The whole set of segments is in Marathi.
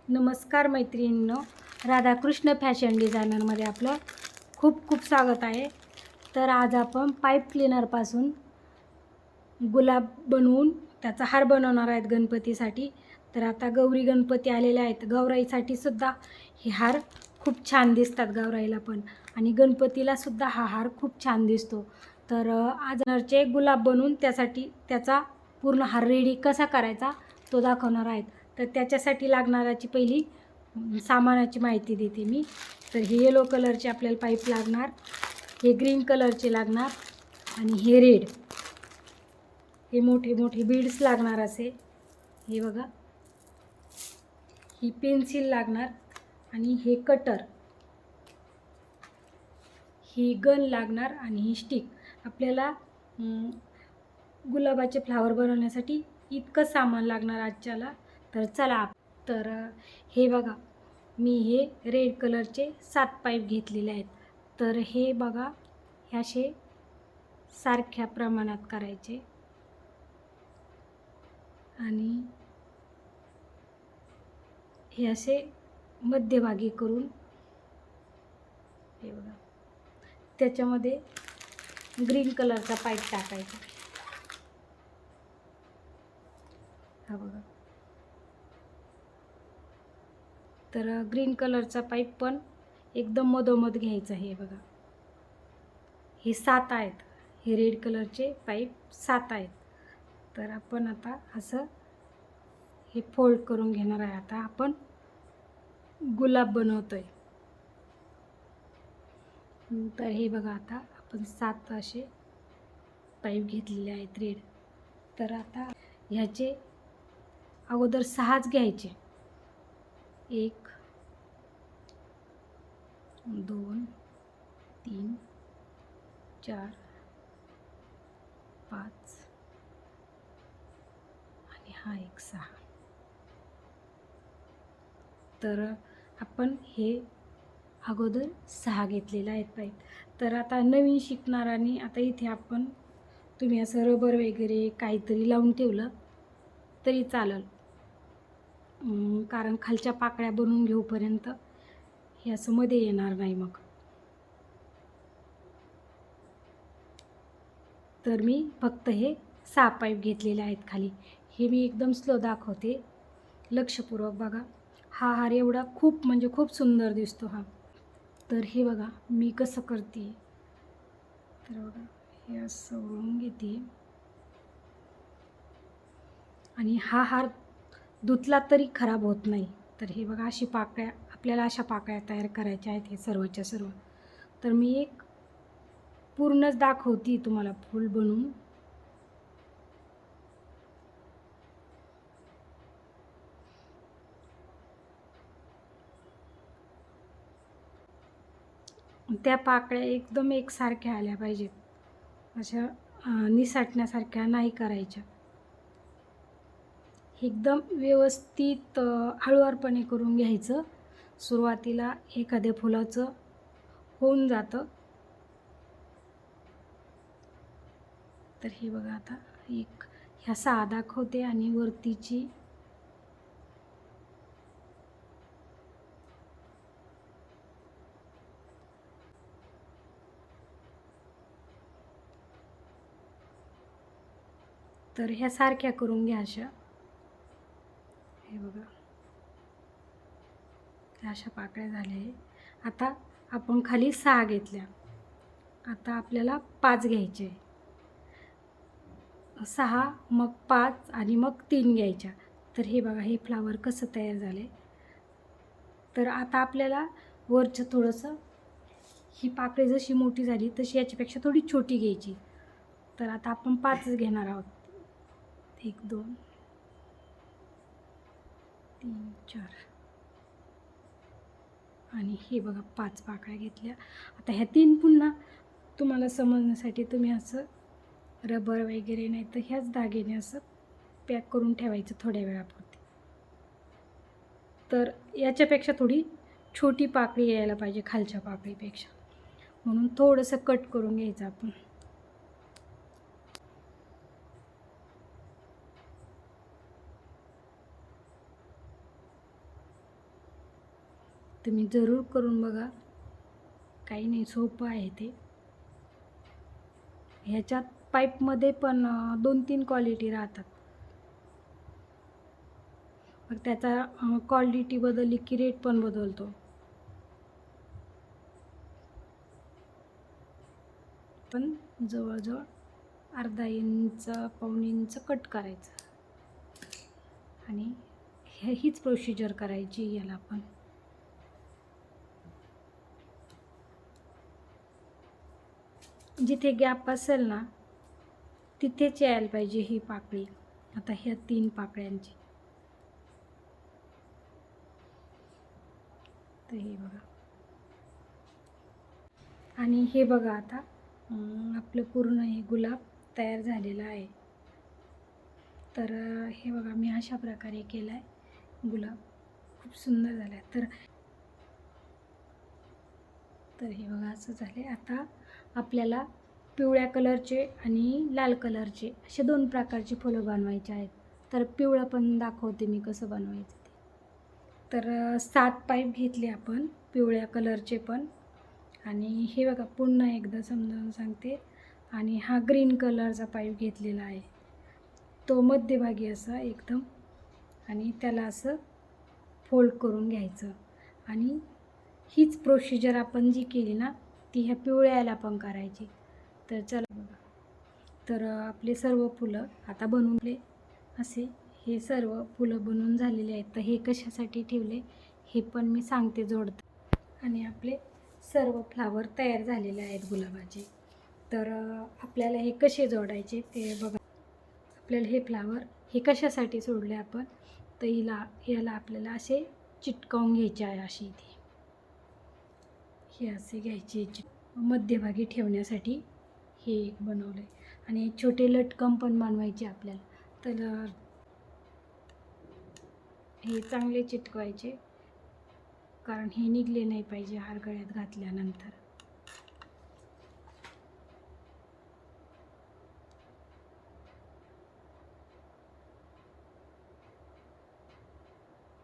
नमस्कार मैत्रिणींनो, राधाकृष्ण फॅशन डिझायनरमध्ये आपलं खूप खूप स्वागत आहे. तर आज आपण पाईप क्लीनरपासून गुलाब बनवून त्याचा हार बनवणार आहेत गणपतीसाठी. तर आता गौरी गणपती आलेले आहेत, गौराईसाठी सुद्धा हे हार खूप छान दिसतात गौराईला पण, आणि गणपतीला सुद्धा हा हार खूप छान दिसतो. तर आज नरचे गुलाब बनवून त्याचा पूर्ण हार रेडी कसा करायचा तो दाखवणार आहेत. तर त्याच्यासाठी लागणाऱ्याची पहिली सामानाची माहिती देते मी. तर हे येलो कलरचे आपल्याला पाईप लागणार, हे ग्रीन कलरचे लागणार, आणि हे रेड, हे मोठे मोठे बीड्स लागणार असे. हे बघा, ही पेन्सिल लागणार, आणि हे कटर, ही गन लागणार, आणि ही स्टिक. आपल्याला गुलाबाचे फ्लावर बनवण्यासाठी इतकं सामान लागणार आजच्याला. तर चला. तर हे बघा, मी हे रेड कलरचे 7 पाईप घेतलेले आहेत. तर हे बघा, हे असे सारख्या प्रमाणात करायचे, आणि हे असे मध्यभागी करून हे बघा त्याच्यामध्ये ग्रीन कलरचा पाईप टाकायचा. हा बघा, तर ग्रीन कलरचा पाईप पण एकदम मधोमध घ्यायचा. हे बघा, हे 7 आहेत, हे रेड कलरचे पाईप 7 आहेत. तर आपण आता असं हे फोल्ड करून घेणार आहे. आता आपण गुलाब बनवतोय. तर हे बघा, आता आपण 7 असे पाईप घेतलेले आहेत रेड. तर आता ह्याचे अगोदर 6च घ्यायचे. 1 2 3 4 5 आणि हा एक 6. तर आपण हे अगोदर 6 घेतलेले आहेत पाईप. तर आता नवीन शिकणाऱ्यांनी आता इथे तुम्ही असं रबर वगैरे काहीतरी लावून ठेवलं तरी चालेल, कारण खालच्या पाकळ्या बनवून घेऊपर्यंत हे असं मध्ये येणार नाही मग. तर मी फक्त हे 6 पाईप घेतलेले आहेत खाली. हे मी एकदम स्लो दाखवते, लक्षपूर्वक बघा. हा हार एवढा खूप म्हणजे खूप सुंदर दिसतो हा. तर हे बघा मी कसं करते. तर बघा, हे असं ओढून घेते, आणि हा हार धुतला तरी खराब होत नाही. तर हे बघा, अशी पाकळ्या आपल्याला अशा पाकळ्या तयार करायच्या आहेत, हे सर्वच्या सर्व. तर मी एक पूर्णच दाखवते तुम्हाला फुल बनवून. त्या पाकळ्या एकदम एकसारख्या आल्या पाहिजेत, अशा निसटण्यासारख्या नाही करायच्या. एकदम व्यवस्थित हळुवारपणे करून घ्यायचं. सुरुवातीला एखाद्या फुलाचं होऊन जातं. तर हे बघा, आता एक ह्या 6 दाखवते, आणि वरतीची तर ह्या सारख्या करून घ्या अशा. हे बघा, अशा पाकळ्या झाल्या आहे. आता आपण खाली 6 घेतल्या, आता आपल्याला 5 घ्यायचे. 6 मग 5 आणि मग 3 घ्यायच्या. तर हे बघा, हे फ्लावर कसं तयार झाले. तर आता आपल्याला वरचं थोडंसं, ही पाकळी जशी मोठी झाली तशी याच्यापेक्षा थोडी छोटी घ्यायची. तर आता आपण 5च घेणार आहोत. 1 2 3 4, आणि हे बघा 5 पाकळ्या घेतल्या. आता ह्या 3 पुन्हा तुम्हाला समजण्यासाठी तुम्ही असं रबर वगैरे नाही तर ह्याच दागिने असं पॅक करून ठेवायचं थोड्या वेळापुरती. तर याच्यापेक्षा थोडी छोटी पाकळी यायला पाहिजे खालच्या पाकळीपेक्षा, म्हणून थोडंसं कट करून घ्यायचं आपण. तुम्ही जरूर करून बघा, काही नाही, सोपं आहे ते. ह्याच्यात पाईपमध्ये पण 2-3 क्वालिटी राहतात. मग त्याचा क्वालिटी बदलली की रेट पण बदलतो. पण जवळजवळ अर्धा इंच, पाऊण इंच कट करायचं आणि हीच प्रोसिजर करायची याला पण. जिथे गॅप असेल ना तिथेच यायला पाहिजे ही पाकळी. आता ह्या 3 पाकळ्यांची. तर हे बघा. आणि हे बघा आता आपलं पूर्ण हे गुलाब तयार झालेलं आहे. तर हे बघा मी अशा प्रकारे केला आहे गुलाब. खूप सुंदर झाला आहे. तर हे बघा असं झाले. आता आपल्याला पिवळ्या कलरचे आणि लाल कलरचे असे 2 प्रकारचे फुलं बनवायचे आहेत. तर पिवळं पण दाखवते मी कसं बनवायचं ते. तर 7 पाईप घेतले आपण पिवळ्या कलरचे पण. आणि हे बघा पुन्हा एकदा समजावून सांगते. आणि हा ग्रीन कलरचा पाईप घेतलेला आहे, तो मध्यभागी असा एकदम, आणि त्याला असं फोल्ड करून घ्यायचं. आणि हीच प्रोसिजर आपण जी केली ना ती ह्या पिवळ्याला पण करायची. तर चला बघा. तर आपले सर्व फुलं आता बनवले असे हे सर्व फुलं बनवून झालेले आहेत. तर हे कशासाठी ठेवले हे पण मी सांगते जोडतं. आणि आपले सर्व फ्लावर तयार झालेले आहेत गुलाबाचे. तर आपल्याला हे कसे जोडायचे ते बघा. आपल्याला हे फ्लावर हे कशासाठी सोडले आपण, तर याला आपल्याला असे चिटकावून घ्यायचे आहे. अशी इथे हे असे घ्यायचे मध्यभागी ठेवण्यासाठी हे एक बनवलं आहे. आणि छोटे लटकन पण बनवायचे आपल्याला. तर हे चांगले चिटकवायचे, कारण हे निघले नाही पाहिजे हार गळ्यात घातल्यानंतर.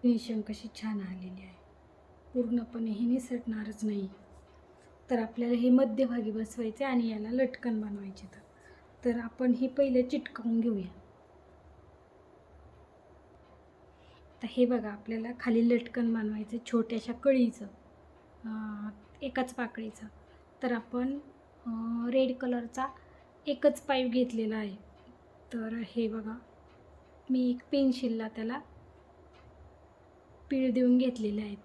फिनिशिंग कशी छान आलेली आहे. पूर्णपणे हे निसटणारच नाही. तर आपल्याला हे मध्यभागी बसवायचे आणि याला लटकन बनवायचे. तर आपण हे पहिले चिटकवून घेऊया. तर हे बघा आपल्याला खाली लटकन बनवायचं छोट्याशा कळीचं, एकाच पाकळीचं. तर आपण रेड कलरचा एकच पाईप घेतलेला आहे. तर हे बघा मी एक पेन्सिलला त्याला पीळ देऊन घेतलेले आहेत.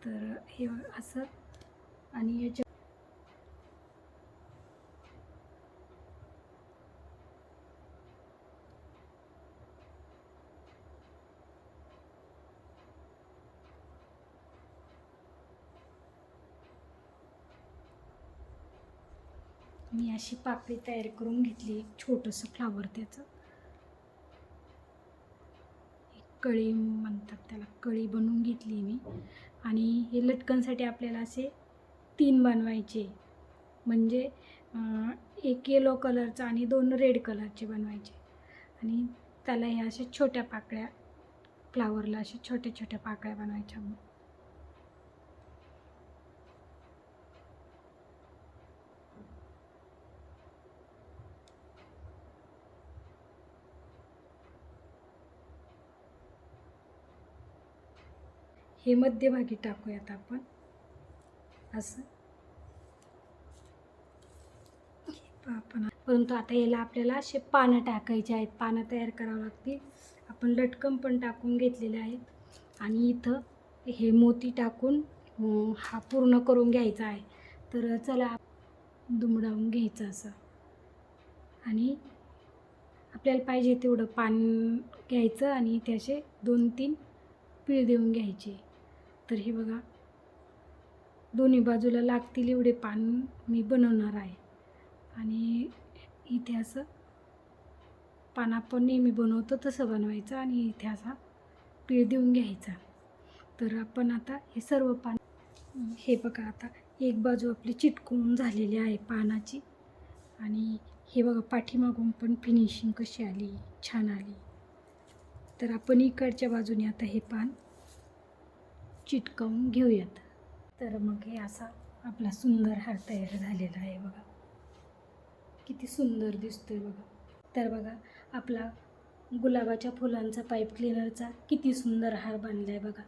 तर हे असं, आणि याच्या मी अशी पाकळी तयार करून घेतली, छोटंसं फ्लावर त्याचं. कळी म्हणतात त्याला, कळी बनवून घेतली मी. आणि हे लटकनसाठी आपल्याला असे 3 बनवायचे, म्हणजे एक येलो कलरचा आणि 2 रेड कलरचे बनवायचे. आणि त्याला ह्या अशा छोट्या पाकळ्या, फ्लावरला अशा छोट्या छोट्या पाकळ्या बनवायच्या. हे मध्यभागी टाकूयात आपण असं. परंतु आता याला आपल्याला असे पानं टाकायचे आहेत, पानं तयार करावं लागतील. आपण लटकन पण टाकून घेतलेले आहेत. आणि इथं हे मोती टाकून हा पूर्ण करून घ्यायचा आहे. तर चला दुमडावून घ्यायचं असं. आणि आपल्याला पाहिजे तेवढं पान घ्यायचं आणि त्याचे 2-3 पीळ देऊन घ्यायचे. तर हे बघा दोन्ही बाजूला लागतील एवढे पान मी बनवणार आहे. आणि इथे असं पान आपण नेहमी बनवतो तसं बनवायचं आणि इथे असा पीळ देऊन घ्यायचा. तर आपण आता हे सर्व पान, हे बघा आता एक बाजू आपली चिटकवून झालेली आहे पानाची. आणि हे बघा पाठीमागून पण फिनिशिंग कशी आली, छान आली. तर आपण इकडच्या बाजूने आता हे पान चिटकवून घेऊयात. तर मग हे असा आपला सुंदर हार तयार झालेला आहे बघा. किती सुंदर दिसतोय बघा. तर बघा आपला गुलाबाच्या फुलांचा पाईप क्लिनरचा किती सुंदर हार बनला आहे बघा.